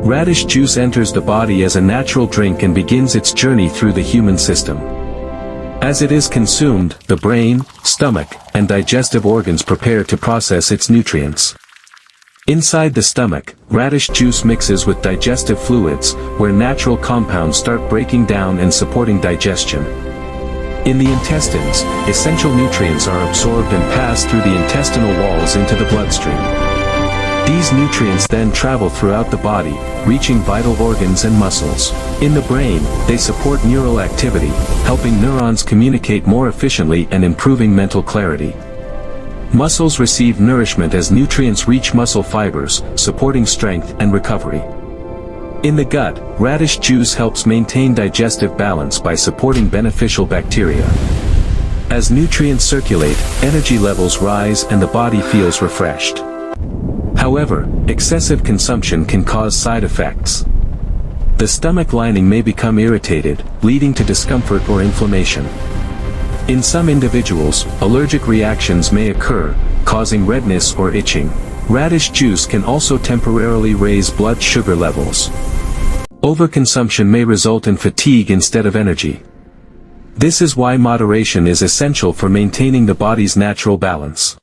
Radish juice enters the body as a natural drink and begins its journey through the human system. As it is consumed, the brain, stomach, and digestive organs prepare to process its nutrients. Inside the stomach, radish juice mixes with digestive fluids, where natural compounds start breaking down and supporting digestion. In the intestines, essential nutrients are absorbed and pass through the intestinal walls into the bloodstream. These nutrients then travel throughout the body, reaching vital organs and muscles. In the brain, they support neural activity, helping neurons communicate more efficiently and improving mental clarity. Muscles receive nourishment as nutrients reach muscle fibers, supporting strength and recovery. In the gut, radish juice helps maintain digestive balance by supporting beneficial bacteria. As nutrients circulate, energy levels rise and the body feels refreshed. However, excessive consumption can cause side effects. The stomach lining may become irritated, leading to discomfort or inflammation. In some individuals, allergic reactions may occur, causing redness or itching. Radish juice can also temporarily raise blood sugar levels. Overconsumption may result in fatigue instead of energy. This is why moderation is essential for maintaining the body's natural balance.